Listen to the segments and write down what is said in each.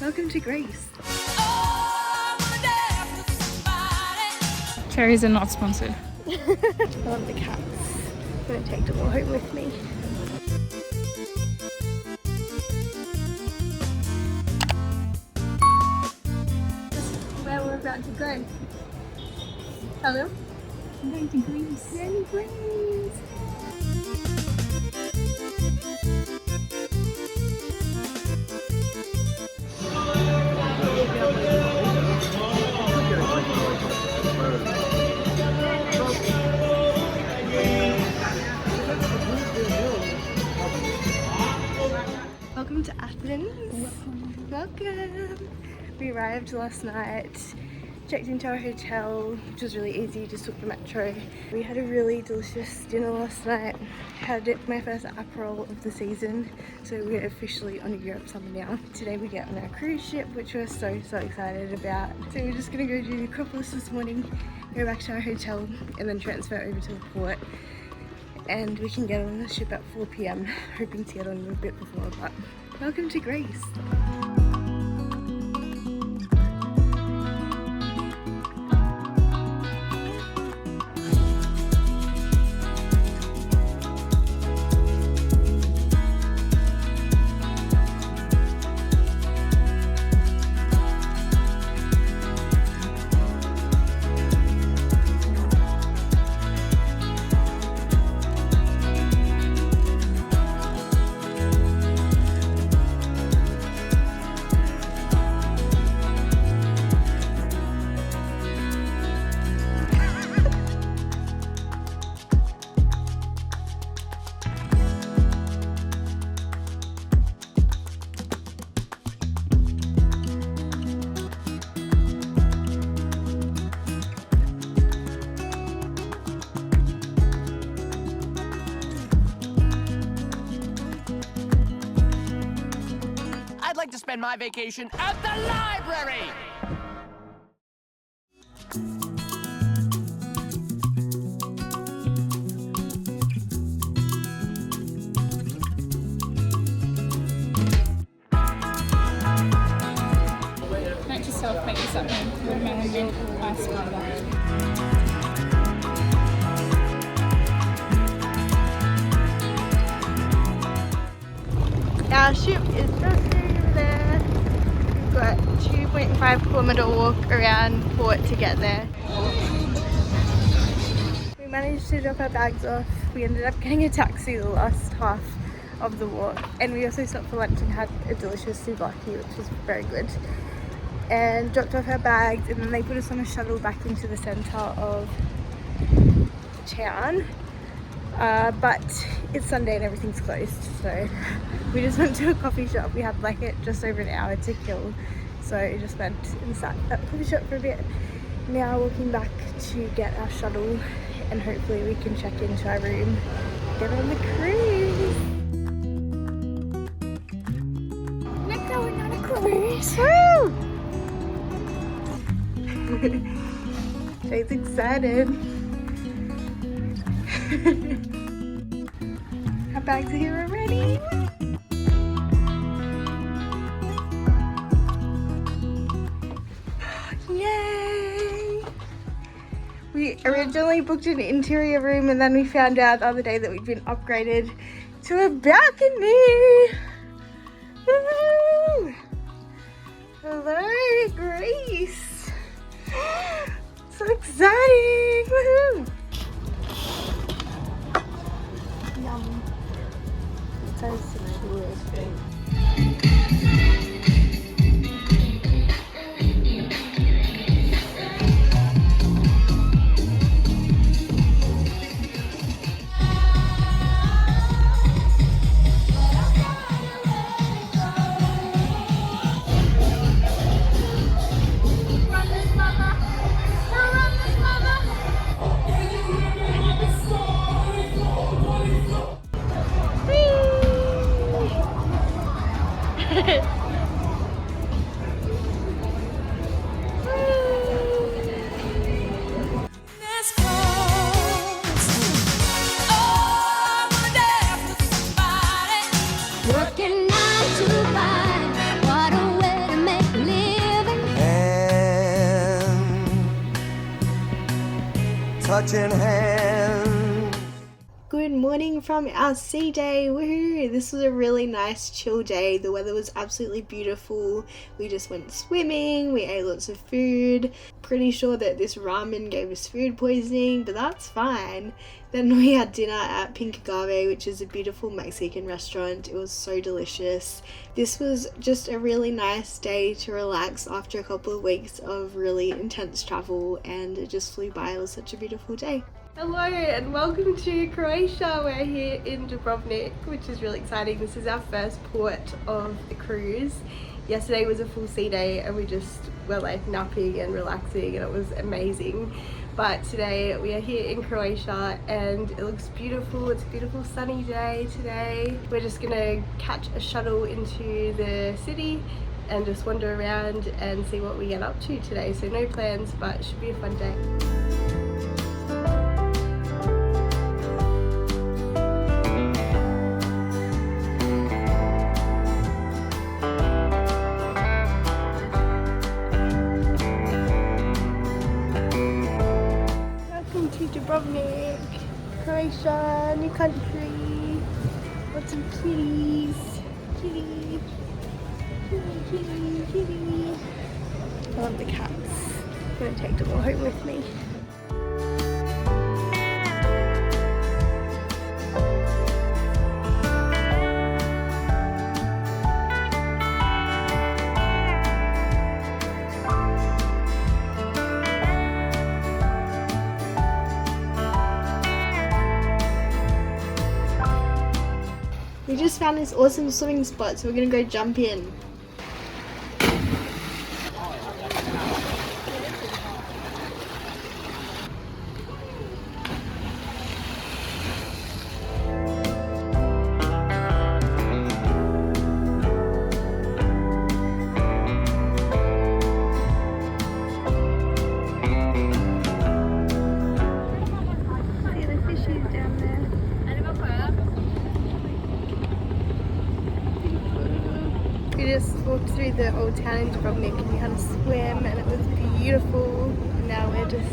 Welcome to Greece. Cherries are not sponsored. I love the cats. I'm going to take them all home with me. This is where we're about to go. Hello? I'm going to Greece. We're in Greece. Welcome to Athens. Welcome. We arrived last night, checked into our hotel, which was really easy, just took the metro. We had a really delicious dinner last night. Had my first Aperol of the season, so we're officially on a Europe summer now. Today we get on our cruise ship, which we're so excited about. So we're just gonna go do the Acropolis this morning, go back to our hotel, and then transfer over to the port. And we can get on the ship at 4 p.m, hoping to get on a little bit before, but welcome to Greece. I'd like to spend my vacation at the library! Note to self, make this up with melon milk or ice water. Our ship is just over there. We've got a 2.5-kilometer walk around port to get there. We managed to drop our bags off. We ended up getting a taxi the last half of the walk, and we also stopped for lunch and had a delicious souvlaki, which was very good. And dropped off our bags, and then they put us on a shuttle back into the centre of town. But it's Sunday and everything's closed, so we just went to a coffee shop. We had like just over an hour to kill, so just went and sat at the coffee shop for a bit. Now walking back to get our shuttle, and hopefully we can check into our room, get on the cruise. We're going on a cruise! Woo! Jade's excited. Our bags are here already. Yay! We originally booked an interior room, and then we found out the other day that we'd been upgraded to a balcony. Woo! Hello, Greece! So exciting! Woohoo! Yum. So good. clutching hand. Good morning from our sea day. Woohoo! This was a really nice chill day. The weather was absolutely beautiful. We just went swimming, we ate lots of food. Pretty sure that this ramen gave us food poisoning, but that's fine. Then we had dinner at Pink Agave, which is a beautiful Mexican restaurant. It was so delicious. This was just a really nice day to relax after a couple of weeks of really intense travel, and it just flew by. It was such a beautiful day. Hello and welcome to Croatia. We're here in Dubrovnik, which is really exciting. This is our first port of the cruise. Yesterday was a full sea day and we just were like napping and relaxing and it was amazing. But today we are here in Croatia and it looks beautiful. It's a beautiful sunny day today. We're just gonna catch a shuttle into the city and just wander around and see what we get up to today. So no plans, but it should be a fun day. Dubrovnik, Croatia, new country, lots of kitties, kitty, kitty, kitty, kitty. I love the cats. I'm gonna take them all home with me. We just found this awesome swimming spot, so we're gonna go jump in. See the fishies down there. We just walked through the old town in Dubrovnik and we had a swim and it was beautiful. And now we're just...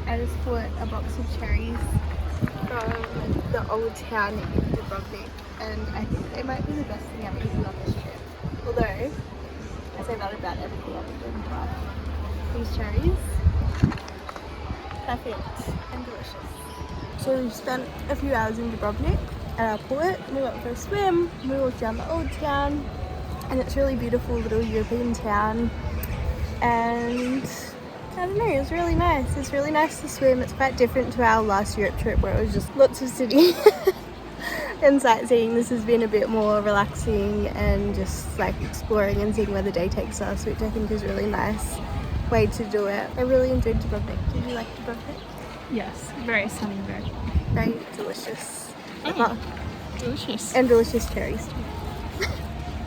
I just bought a box of cherries from the old town in Dubrovnik. And I think they might be the best thing I've eaten on this trip. Although, I say that about everything I've eaten, but these cherries, perfect and delicious. So we spent a few hours in Dubrovnik at our port, and we went for a swim, we walked down the old town, and it's a really beautiful little European town. And I don't know, it was really nice. It's really nice to swim. It's quite different to our last Europe trip where it was just lots of city. And sightseeing. This has been a bit more relaxing and just like exploring and seeing where the day takes us, which I think is a really nice way to do it. I really enjoyed Dubrovnik. Did you like Dubrovnik? Yes, very sunny, Very delicious. delicious. And delicious cherries too.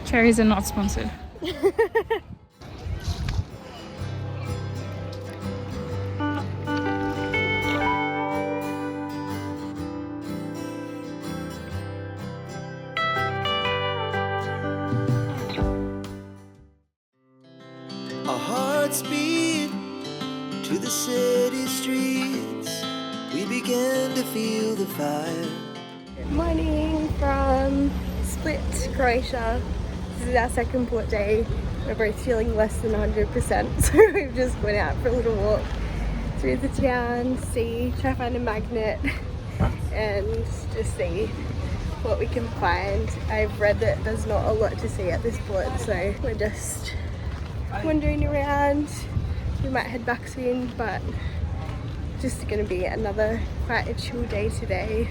Cherries are not sponsored. Our hearts beat to the city streets. We began to feel the fire. Good morning from Split, Croatia. This is our second port day. We're both feeling less than 100%, so we've just went out for a little walk through the town, try to find a magnet and just see what we can find. I've read that there's not a lot to see at this port, so we're just wandering around. We might head back soon, but just gonna be another quite a chill day today.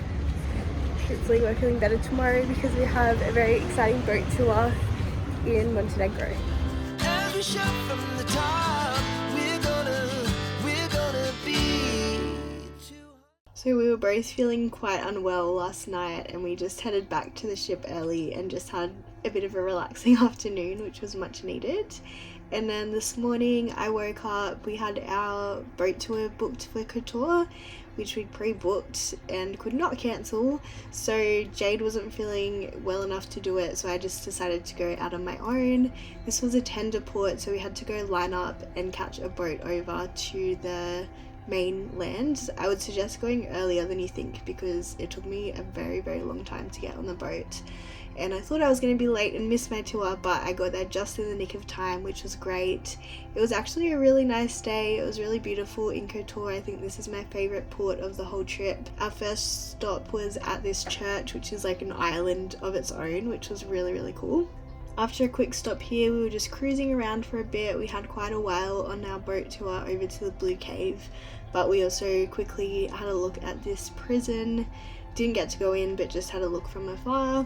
Hopefully we're feeling better tomorrow because we have a very exciting boat tour in Montenegro. Every shot from the top, we're gonna be too. So we were both feeling quite unwell last night and we just headed back to the ship early and just had a bit of a relaxing afternoon, which was much needed. And then this morning I woke up, we had our boat tour booked for Kotor, which we'd pre-booked and could not cancel. So Jade wasn't feeling well enough to do it, so I just decided to go out on my own. This was a tender port, so we had to go line up and catch a boat over to the mainland. I would suggest going earlier than you think because it took me a very long time to get on the boat. And I thought I was going to be late and miss my tour, but I got there just in the nick of time, which was great. It was actually a really nice day. It was really beautiful in Kotor. I think this is my favourite port of the whole trip. Our first stop was at this church, which is like an island of its own, which was really cool. After a quick stop here, we were just cruising around for a bit. We had quite a while on our boat tour over to the Blue Cave, but we also quickly had a look at this prison. Didn't get to go in, but just had a look from afar.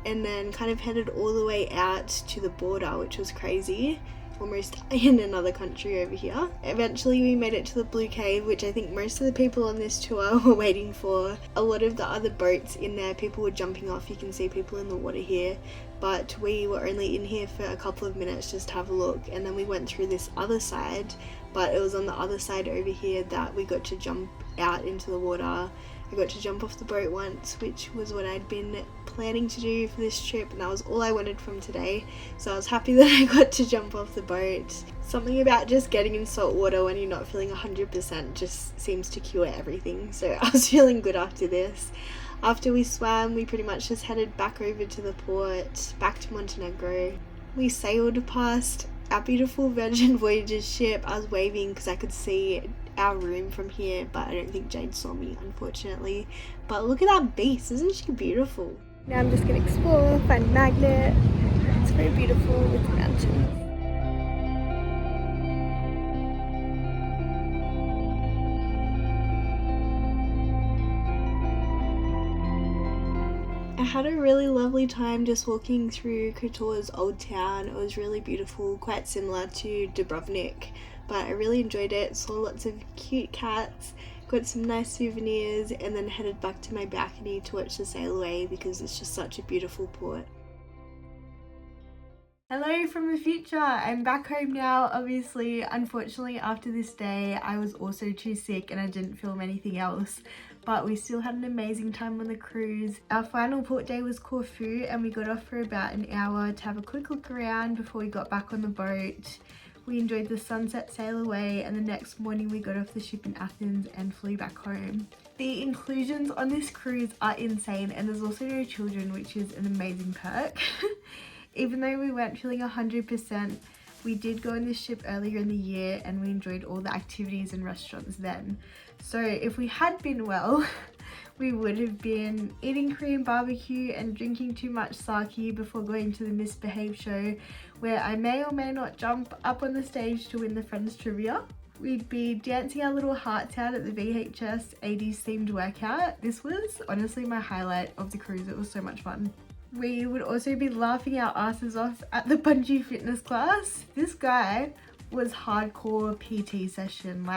And then kind of headed all the way out to the border, which was crazy. Almost in another country over here. Eventually we made it to the Blue Cave, which I think most of the people on this tour were waiting for. A lot of the other boats in there, people were jumping off. You can see people in the water here, but we were only in here for a couple of minutes just to have a look, and then we went through this other side, but it was on the other side over here that we got to jump out into the water. I got to jump off the boat once, which was what I'd been planning to do for this trip, and that was all I wanted from today, so I was happy that I got to jump off the boat. Something about just getting in salt water when you're not feeling 100% just seems to cure everything, so I was feeling good after this. After we swam, we pretty much just headed back over to the port, back to Montenegro. We sailed past our beautiful Virigin Voyages ship. I was waving because I could see our room from here, but I don't think Jade saw me, unfortunately. But look at that beast, isn't she beautiful? Now I'm just gonna explore, find Magnet. It's very beautiful with the mountains. I had a really lovely time just walking through Kotor's old town. It was really beautiful, quite similar to Dubrovnik, but I really enjoyed it. Saw lots of cute cats, got some nice souvenirs, and then headed back to my balcony to watch the sail away because it's just such a beautiful port. Hello from the future! I'm back home now, obviously. Unfortunately, after this day, I was also too sick and I didn't film anything else, but we still had an amazing time on the cruise. Our final port day was Corfu, and we got off for about an hour to have a quick look around before we got back on the boat. We enjoyed the sunset sail away, and the next morning we got off the ship in Athens and flew back home. The inclusions on this cruise are insane, and there's also no children, which is an amazing perk. Even though we weren't feeling 100%, we did go on this ship earlier in the year and we enjoyed all the activities and restaurants then. So if we had been well, we would have been eating Korean barbecue and drinking too much sake before going to the Misbehave show, where I may or may not jump up on the stage to win the Friends Trivia. We'd be dancing our little hearts out at the VHS 80s themed workout. This was honestly my highlight of the cruise. It was so much fun. We would also be laughing our asses off at the bungee fitness class. This guy was hardcore PT session,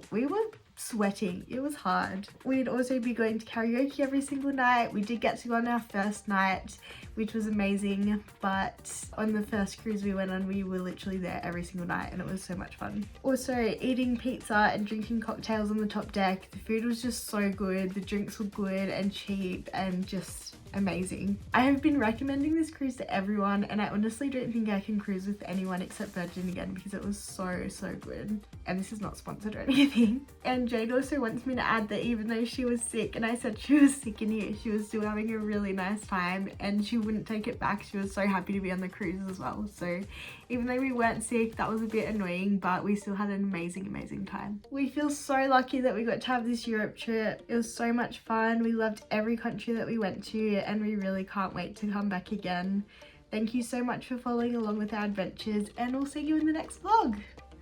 we were sweating, it was hard. We'd also be going to karaoke every single night. We did get to go on our first night, which was amazing, but on the first cruise we went on, we were literally there every single night and it was so much fun. Also eating pizza and drinking cocktails on the top deck. The food was just so good, the drinks were good and cheap and just amazing. I have been recommending this cruise to everyone, and I honestly don't think I can cruise with anyone except Virgin again because it was so good. And this is not sponsored or anything. And Jade also wants me to add that even though she was sick and I said she was sick in here, she was still having a really nice time and she wouldn't take it back. She was so happy to be on the cruise as well. So even though we weren't sick, that was a bit annoying, but we still had an amazing time. We feel so lucky that we got to have this Europe trip. It was so much fun. We loved every country that we went to and we really can't wait to come back again. Thank you so much for following along with our adventures, and we'll see you in the next vlog.